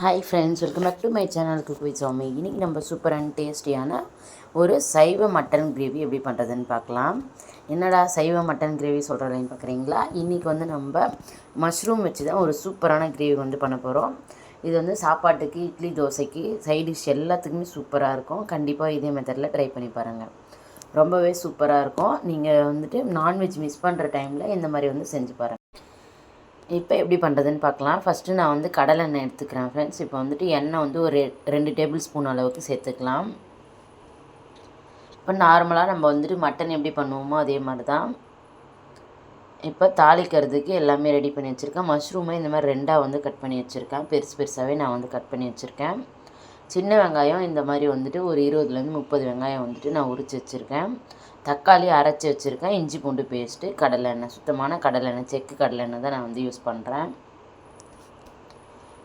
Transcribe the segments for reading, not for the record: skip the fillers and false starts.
Hi friends, welcome back to my channel cook with Sami. இன்றைக்கி நம்ம super and டேஸ்டியான ஒரு சைவ மட்டன் கிரேவி எப்படி பண்ணுறதுன்னு பார்க்கலாம். என்னடா சைவ மட்டன் கிரேவி சொல்கிறேன்னு பார்க்குறீங்களா? இன்றைக்கி நம்ம மஷ்ரூம் வச்சு தான் ஒரு சூப்பரான கிரேவி பண்ண போகிறோம். இது சாப்பாட்டுக்கு, இட்லி, தோசைக்கு, சைட் டிஷ் எல்லாத்துக்குமே சூப்பராக இருக்கும். கண்டிப்பாக இதே மெத்தடில் ட்ரை பண்ணி பாருங்கள். ரொம்பவே சூப்பராக இருக்கும். நீங்கள் நான்வெஜ் மிஸ் பண்ணுற டைமில் இந்த மாதிரி செஞ்சு பாருங்கள். இப்போ எப்படி பண்ணுறதுன்னு பார்க்கலாம். ஃபஸ்ட்டு நான் கடலை எண்ணெய் எடுத்துக்கிறேன் ஃப்ரெண்ட்ஸ். இப்போ எண்ணெய் ஒரு 2 டேபிள் ஸ்பூன் அளவுக்கு சேர்த்துக்கலாம். இப்போ நார்மலாக நம்ம மட்டன் எப்படி பண்ணுவோமோ அதே மாதிரி தான். இப்போ தாளிக்கிறதுக்கு எல்லாமே ரெடி பண்ணி வச்சுருக்கேன். மஷ்ரூமை இந்த மாதிரி 2ஆக கட் பண்ணி வச்சுருக்கேன். பெருசு பெருசாகவே நான் கட் பண்ணி வச்சுருக்கேன். சின்ன வெங்காயம் இந்த மாதிரி ஒரு 20லேருந்து 30 வெங்காயம் நான் உரித்து வச்சுருக்கேன். தக்காளி அரைச்சி வச்சுருக்கேன். இஞ்சி பூண்டு பேஸ்ட்டு, கடலெண்ணெய், சுத்தமான கடலெண்ணெய், செக்கு கடலெண்ணெய் தான் நான் யூஸ் பண்ணுறேன்.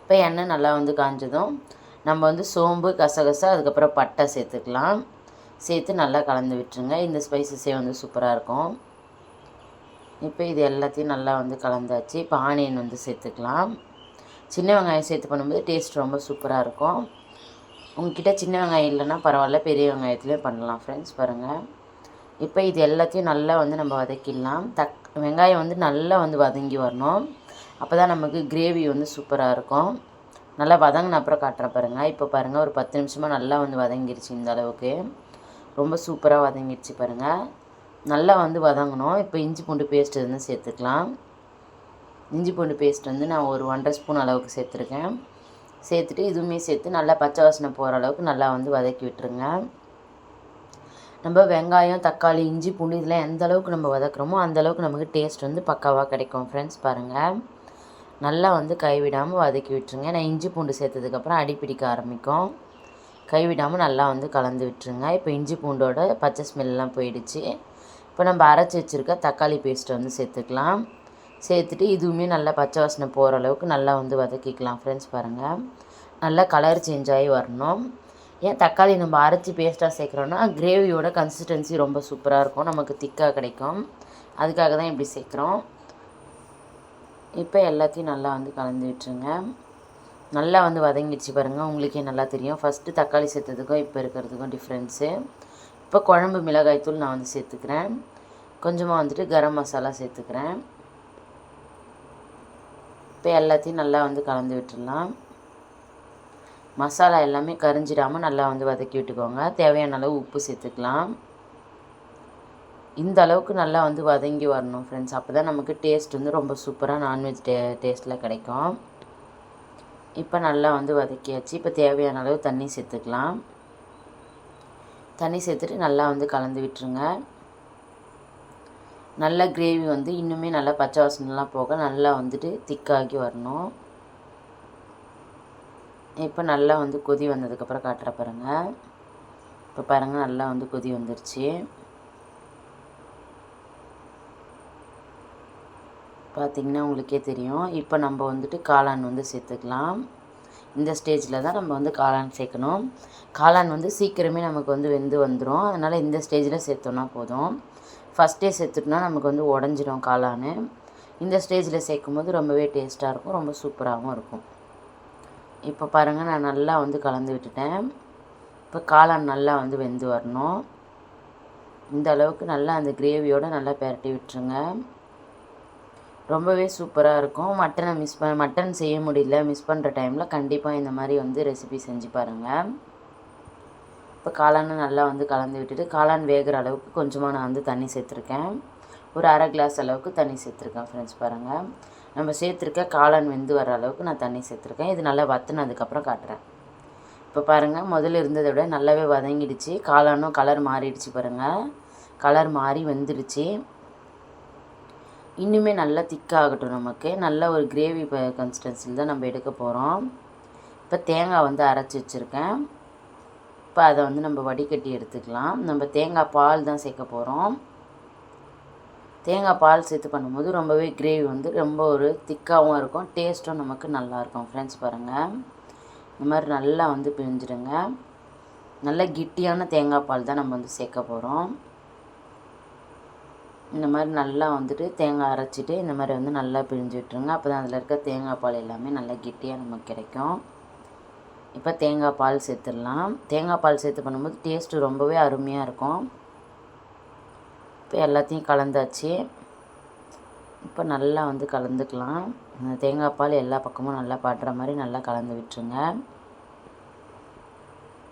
இப்போ எண்ணெய் நல்லா காஞ்சதும் நம்ம சோம்பு, கசகசா, அதுக்கப்புறம் பட்டை சேர்த்துக்கலாம். சேர்த்து நல்லா கலந்து விட்டுருங்க. இந்த ஸ்பைசஸே சூப்பராக இருக்கும். இப்போ இது எல்லாத்தையும் நல்லா கலந்தாச்சு. இப்போ ஆனியன் சேர்த்துக்கலாம். சின்ன வெங்காயம் சேர்த்து பண்ணும்போது டேஸ்ட் ரொம்ப சூப்பராக இருக்கும். உங்கள்கிட்ட சின்ன வெங்காயம் இல்லைன்னா பரவாயில்ல, பெரிய வெங்காயத்துலேயும் பண்ணலாம் ஃப்ரெண்ட்ஸ். பாருங்கள், இப்போ இது எல்லாத்தையும் நல்லா நம்ம வதக்கிடலாம். வெங்காயம் நல்லா வதங்கி வரணும். அப்போ தான் நமக்கு கிரேவி சூப்பராக இருக்கும். நல்லா வதங்கின அப்புறம் காட்டுறேன் பாருங்கள். இப்போ பாருங்கள், ஒரு 10 நிமிஷமாக நல்லா வதங்கிருச்சு. இந்த அளவுக்கு ரொம்ப சூப்பராக வதங்கிடுச்சு பாருங்கள். நல்லா வதங்கணும். இப்போ இஞ்சி பூண்டு பேஸ்ட்டு சேர்த்துக்கலாம். இஞ்சி பூண்டு பேஸ்ட் நான் ஒரு 1.5 ஸ்பூன் அளவுக்கு சேர்த்துருக்கேன். சேர்த்துட்டு இதுவுமே சேர்த்து நல்லா பச்சை வாசனை போகிற அளவுக்கு நல்லா வதக்கி விட்டுருங்க. நம்ம வெங்காயம், தக்காளி, இஞ்சி பூண்டு இதெல்லாம் எந்த அளவுக்கு நம்ம வதக்குறோமோ அந்தளவுக்கு நமக்கு டேஸ்ட் பக்காவாக கிடைக்கும் ஃப்ரெண்ட்ஸ். பாருங்கள், நல்லா கைவிடாமல் வதக்கி விட்டுருங்க. நான் இஞ்சி பூண்டு சேர்த்ததுக்கப்புறம் அடி பிடிக்க ஆரம்பிக்கும். கைவிடாமல் நல்லா கலந்து விட்டுருங்க. இப்போ இஞ்சி பூண்டோட பச்சை ஸ்மெல்லாம் போயிடுச்சு. இப்போ நம்ம அரைச்சி வச்சுருக்க தக்காளி பேஸ்ட்டை சேர்த்துக்கலாம். சேர்த்துட்டு இதுவுமே நல்லா பச்சை வாசனை போகிற அளவுக்கு நல்லா வதக்கிக்கலாம் ஃப்ரெண்ட்ஸ். பாருங்கள், நல்லா கலர் சேஞ்ச் ஆகி வரணும். ஏன் தக்காளி நம்ம அரைச்சி பேஸ்ட்டாக சேர்க்குறோன்னா கிரேவியோட கன்சிஸ்டன்சி ரொம்ப சூப்பராக இருக்கும், நமக்கு திக்காக கிடைக்கும். அதுக்காக தான் இப்படி சேர்க்குறோம். இப்போ எல்லாத்தையும் நல்லா கலந்து விட்டுருங்க. நல்லா வதங்கிடுச்சு பாருங்கள். உங்களுக்கே நல்லா தெரியும் ஃபஸ்ட்டு தக்காளி சேர்த்ததுக்கும் இப்போ இருக்கிறதுக்கும் டிஃப்ரென்ஸு. இப்போ குழம்பு மிளகாய்த்தூள் நான் சேர்த்துக்கிறேன். கொஞ்சமாக கரம் மசாலா சேர்த்துக்கிறேன். இப்போ எல்லாத்தையும் நல்லா கலந்து விட்டுடலாம். மசாலா எல்லாமே கரிஞ்சிடாமல் நல்லா வதக்கி விட்டுக்கோங்க. தேவையான அளவு உப்பு சேர்த்துக்கலாம். இந்த அளவுக்கு நல்லா வதங்கி வரணும் ஃப்ரெண்ட்ஸ். அப்போ தான் நமக்கு டேஸ்ட் ரொம்ப சூப்பராக நான்வெஜ் டேஸ்ட்டில் கிடைக்கும். இப்போ நல்லா வதக்கியாச்சு. இப்போ தேவையான அளவு தண்ணி சேர்த்துக்கலாம். தண்ணி சேர்த்துட்டு நல்லா கலந்து விட்டுருங்க. நல்ல கிரேவி இன்னுமே நல்லா பச்சை வாசனைலாம் போக நல்லா திக்காகி வரணும். இப்போ நல்லா கொதி வந்ததுக்கப்புறம் காட்டுற பாருங்கள். இப்போ பாருங்கள், நல்லா கொதி வந்துருச்சு. பார்த்திங்கன்னா உங்களுக்கே தெரியும். இப்போ நம்ம காளான் சேர்த்துக்கலாம். இந்த ஸ்டேஜில் தான் நம்ம காளான் சேர்க்கணும். காளான் சீக்கிரமே நமக்கு வெந்து வந்துடும். அதனால் இந்த ஸ்டேஜில் சேர்த்தோன்னா போதும். ஃபஸ்ட்டே சேர்த்துட்டோன்னா நமக்கு உடஞ்சிடும் காளான். இந்த ஸ்டேஜில் சேர்க்கும்போது ரொம்பவே டேஸ்ட்டாக இருக்கும், ரொம்ப சூப்பராகவும் இருக்கும். இப்போ பாருங்கள், நான் நல்லா கலந்து விட்டுட்டேன். இப்போ காளான் நல்லா வெந்து வரணும். இந்த அளவுக்கு நல்லா அந்த கிரேவியோடு நல்லா பெரட்டி விட்டுருங்க. ரொம்பவே சூப்பராக இருக்கும். மட்டன் செய்ய முடியல, மிஸ் பண்ணுற டைமில் கண்டிப்பாக இந்த மாதிரி ரெசிபி செஞ்சு பாருங்கள். இப்போ காளானை நல்லா கலந்து விட்டுட்டு காளான் வேகிற அளவுக்கு கொஞ்சமாக நான் தண்ணி சேர்த்துருக்கேன். ஒரு அரை கிளாஸ் அளவுக்கு தண்ணி சேர்த்துருக்கேன் ஃப்ரெண்ட்ஸ். பாருங்கள், நம்ம சேர்த்துருக்க காளான் வெந்து வர அளவுக்கு நான் தண்ணி சேர்த்துருக்கேன். இது நல்லா வற்றினதுக்கப்புறம் காட்டுறேன். இப்போ பாருங்கள், முதல்ல இருந்ததை விட நல்லாவே வதங்கிடுச்சு. காளானும் கலர் மாறிடுச்சு பாருங்கள். கலர் மாறி வெந்துடுச்சு. இன்னுமே நல்லா திக்காகட்டும். நமக்கு நல்ல ஒரு கிரேவி கன்சிஸ்டன்சியில் தான் நம்ம எடுக்க போகிறோம். இப்போ தேங்காய் அரைச்சி வச்சுருக்கேன். இப்போ அதை நம்ம வடிகட்டி எடுத்துக்கலாம். நம்ம தேங்காய் பால் தான் சேர்க்க போகிறோம். தேங்காய் பால் சேர்த்து பண்ணும்போது ரொம்பவே கிரேவி ரொம்ப ஒரு திக்காகவும் இருக்கும், டேஸ்ட்டும் நமக்கு நல்லாயிருக்கும் ஃப்ரெண்ட்ஸ். பாருங்கள், இந்த மாதிரி நல்லா பிழிஞ்சிடுங்க. நல்ல கெட்டியான தேங்காய் பால் தான் நம்ம சேர்க்க போகிறோம். இந்த மாதிரி நல்லா தேங்காய் அரைச்சிட்டு இந்த மாதிரி நல்லா பிழிஞ்சு விட்டுருங்க. அப்போ தான் அதில் இருக்க தேங்காய் பால் எல்லாமே நல்லா கெட்டியாக நமக்கு கிடைக்கும். இப்போ தேங்காய் பால் சேர்த்துடலாம். தேங்காய் பால் சேர்த்து பண்ணும்போது டேஸ்ட்டு ரொம்பவே அருமையாக இருக்கும். இப்போ எல்லாத்தையும் கலந்தாச்சு. இப்போ நல்லா வந்து கலந்துக்கலாம். அந்த தேங்காய் பால் எல்லா பக்கமும் நல்லா படுற மாதிரி நல்லா கலந்து விட்டுருங்க.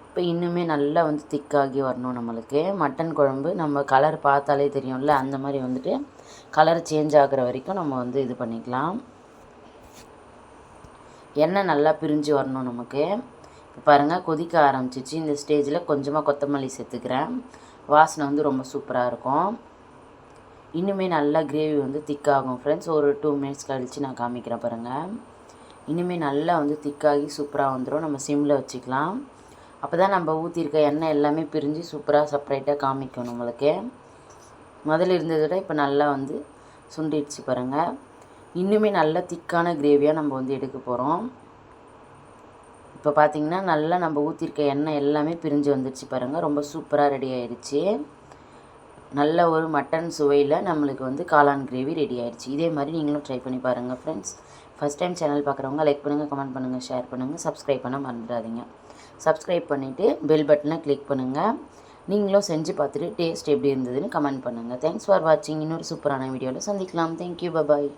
இப்போ இன்னுமே நல்லா வந்து திக்காகி வரணும் நம்மளுக்கு. மட்டன் குழம்பு நம்ம கலர் பார்த்தாலே தெரியும்ல, அந்த மாதிரி வந்துட்டு கலர் சேஞ்ச் ஆகிற வரைக்கும் நம்ம வந்து இது பண்ணிக்கலாம். எண்ணெய் நல்லா பிரிஞ்சு வரணும் நமக்கு. இப்போ பாருங்கள் கொதிக்க ஆரம்பிச்சிச்சு. இந்த ஸ்டேஜில் கொஞ்சமாக கொத்தமல்லி சேர்த்துக்கிறேன். வாசனை வந்து ரொம்ப சூப்பராக இருக்கும். இன்னுமே நல்லா கிரேவி வந்து திக்காகும் ஃப்ரெண்ட்ஸ். ஒரு 2 மினிட்ஸ் கழித்து நான் காமிக்கிறேன் பாருங்கள். இன்னுமே நல்லா வந்து திக்காகி சூப்பராக வந்துடும். நம்ம சிம்மில் வச்சுக்கலாம். அப்போ தான் நம்ம ஊற்றிருக்க எண்ணெய் எல்லாமே பிரிஞ்சு சூப்பராக செப்பரேட்டாக காமிக்கும் நம்மளுக்கு. முதல்ல இருந்ததை விட இப்போ நல்லா வந்து சுண்டிடுச்சு பாருங்கள். இன்னுமே நல்ல திக்கான கிரேவியாக நம்ம வந்து எடுக்க போகிறோம். இப்போ பார்த்திங்கன்னா நல்லா நம்ம ஊற்றிருக்க எண்ணெய் எல்லாமே பிரிஞ்சு வந்துடுச்சு பாருங்கள். ரொம்ப சூப்பராக ரெடி ஆகிடுச்சு. நல்ல ஒரு மட்டன் சுவையில் நம்மளுக்கு வந்து காளான் கிரேவி ரெடி ஆகிடுச்சு. இதே மாதிரி நீங்களும் ட்ரை பண்ணி பாருங்கள் ஃப்ரெண்ட்ஸ். ஃபஸ்ட் டைம் சேனல் பார்க்குறவங்க லைக் பண்ணுங்கள், கமெண்ட் பண்ணுங்கள், ஷேர் பண்ணுங்கள், சப்ஸ்கிரைப் பண்ண மறந்துடாதீங்க. சப்ஸ்கிரைப் பண்ணிவிட்டு பெல் பட்டனை கிளிக் பண்ணுங்கள். நீங்களும் செஞ்சு பார்த்துட்டு டேஸ்ட் எப்படி இருந்ததுன்னு கமெண்ட் பண்ணுங்கள். தேங்க்ஸ் ஃபார் வாட்சிங். இன்னொரு சூப்பரான வீடியோவில் சந்திக்கலாம். Thank you, bye bye.